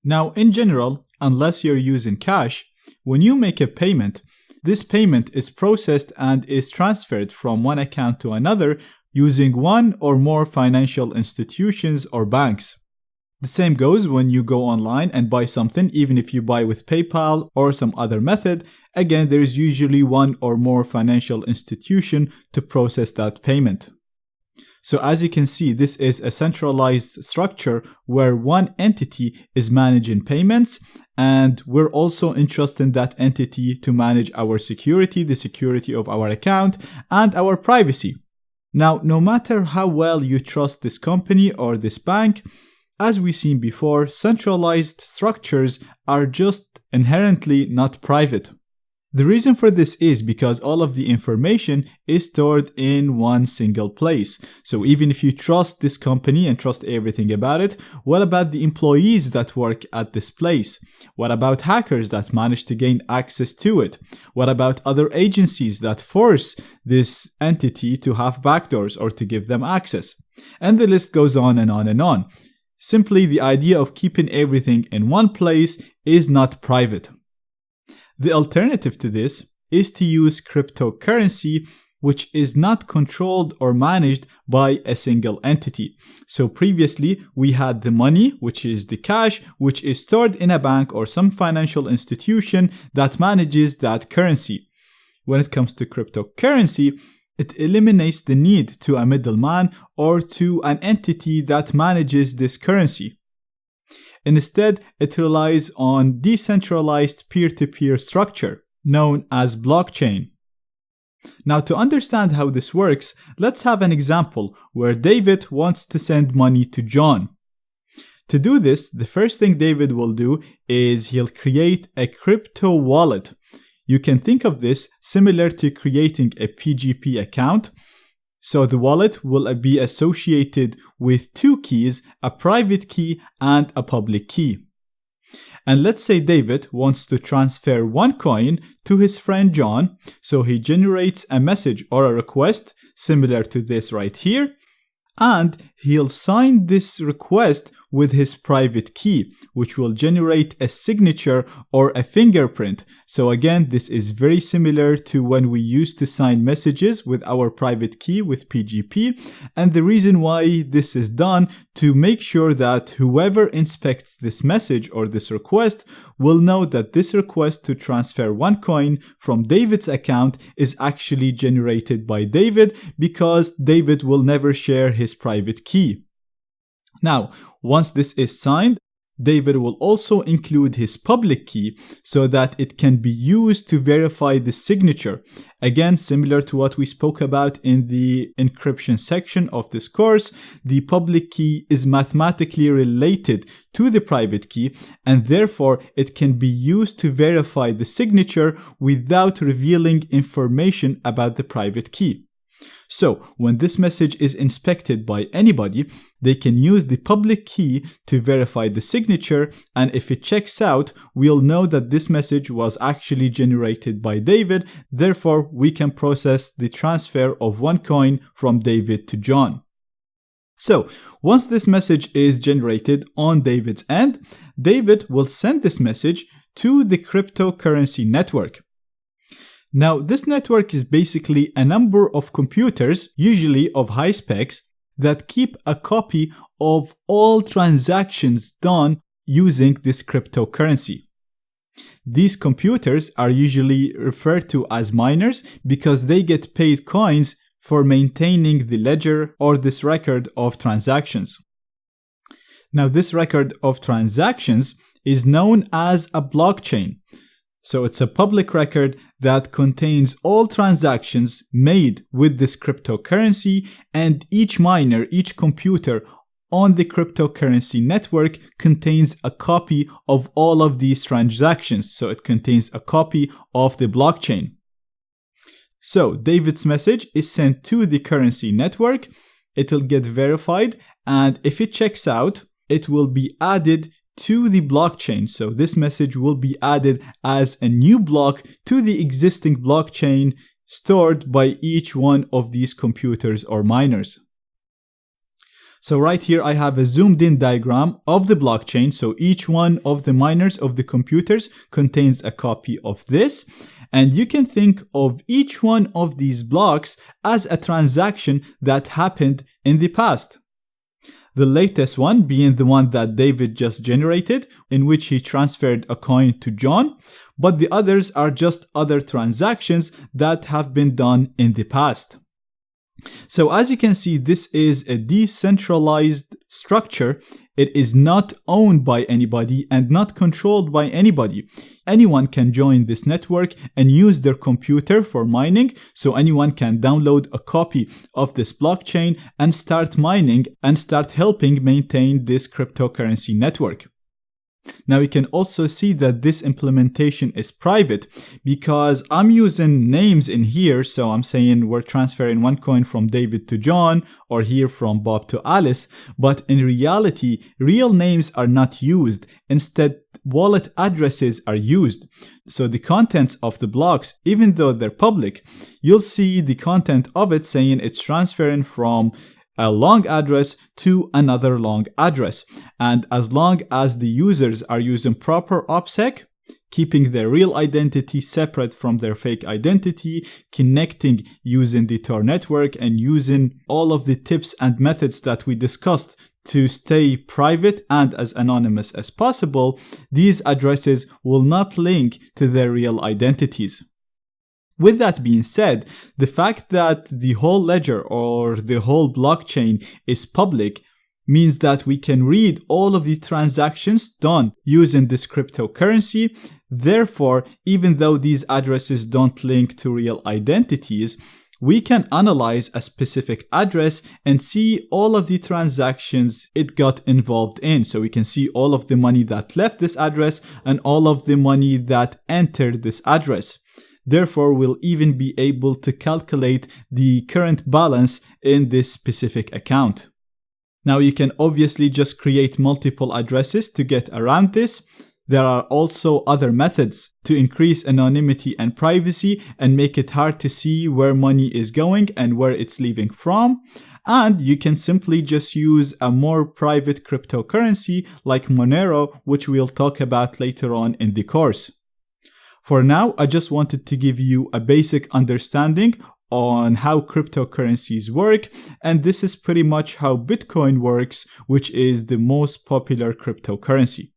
Now, in general, unless you're using cash, when you make a payment, this payment is processed and is transferred from one account to another using one or more financial institutions or banks. The same goes when you go online and buy something, even if you buy with PayPal or some other method. Again, there is usually one or more financial institution to process that payment. So as you can see, this is a centralized structure where one entity is managing payments, and we're also entrusting that entity to manage our security, the security of our account, and our privacy. Now, no matter how well you trust this company or this bank, as we've seen before, centralized structures are just inherently not private. The reason for this is because all of the information is stored in one single place. So even if you trust this company and trust everything about it, what about the employees that work at this place? What about hackers that manage to gain access to it? What about other agencies that force this entity to have backdoors or to give them access? And the list goes on and on and on. Simply, the idea of keeping everything in one place is not private. The alternative to this is to use cryptocurrency, which is not controlled or managed by a single entity. So previously, we had the money, which is the cash, which is stored in a bank or some financial institution that manages that currency. When it comes to cryptocurrency, it eliminates the need to a middleman or to an entity that manages this currency. Instead, it relies on decentralized peer-to-peer structure known as blockchain. Now, to understand how this works, let's have an example where David wants to send money to John. To do this, the first thing David will do is he'll create a crypto wallet. You can think of this similar to creating a PGP account. So the wallet will be associated with two keys, a private key and a public key. And let's say David wants to transfer one coin to his friend John, so he generates a message or a request similar to this right here, and he'll sign this request with his private key, which will generate a signature or a fingerprint. So again, this is very similar to when we used to sign messages with our private key with PGP. And the reason why this is done to make sure that whoever inspects this message or this request will know that this request to transfer one coin from David's account is actually generated by David, because David will never share his private key. Now, once this is signed, David will also include his public key so that it can be used to verify the signature. Again, similar to what we spoke about in the encryption section of this course, the public key is mathematically related to the private key, and therefore it can be used to verify the signature without revealing information about the private key. So, when this message is inspected by anybody, they can use the public key to verify the signature, and if it checks out, we'll know that this message was actually generated by David. Therefore, we can process the transfer of one coin from David to John. So, once this message is generated on David's end, David will send this message to the cryptocurrency network. Now, this network is basically a number of computers, usually of high specs, that keep a copy of all transactions done using this cryptocurrency. These computers are usually referred to as miners because they get paid coins for maintaining the ledger or this record of transactions. Now, this record of transactions is known as a blockchain. So it's a public record that contains all transactions made with this cryptocurrency, and each miner, each computer on the cryptocurrency network contains a copy of all of these transactions. So it contains a copy of the blockchain. So David's message is sent to the currency network. It'll get verified, and if it checks out, it will be added to the blockchain. So this message will be added as a new block to the existing blockchain stored by each one of these computers or miners. So right here I have a zoomed in diagram of the blockchain. So each one of the miners of the computers contains a copy of this. And you can think of each one of these blocks as a transaction that happened in the past. The latest one being the one that David just generated, in which he transferred a coin to John, but the others are just other transactions that have been done in the past. So as you can see, this is a decentralized structure. It is not owned by anybody and not controlled by anybody. Anyone can join this network and use their computer for mining, so anyone can download a copy of this blockchain and start mining and start helping maintain this cryptocurrency network. Now you can also see that this implementation is private because I'm using names in here. So I'm saying we're transferring one coin from David to John, or here from Bob to Alice. But in reality, real names are not used. Instead, wallet addresses are used. So the contents of the blocks, even though they're public, you'll see the content of it saying it's transferring from a long address to another long address. And as long as the users are using proper OPSEC, keeping their real identity separate from their fake identity, connecting using the Tor network, and using all of the tips and methods that we discussed to stay private and as anonymous as possible, these addresses will not link to their real identities. With that being said, the fact that the whole ledger or the whole blockchain is public means that we can read all of the transactions done using this cryptocurrency. Therefore, even though these addresses don't link to real identities, we can analyze a specific address and see all of the transactions it got involved in. So we can see all of the money that left this address and all of the money that entered this address. Therefore, we'll even be able to calculate the current balance in this specific account. Now, you can obviously just create multiple addresses to get around this. There are also other methods to increase anonymity and privacy and make it hard to see where money is going and where it's leaving from. And you can simply just use a more private cryptocurrency like Monero, which we'll talk about later on in the course. For now, I just wanted to give you a basic understanding on how cryptocurrencies work, and this is pretty much how Bitcoin works, which is the most popular cryptocurrency.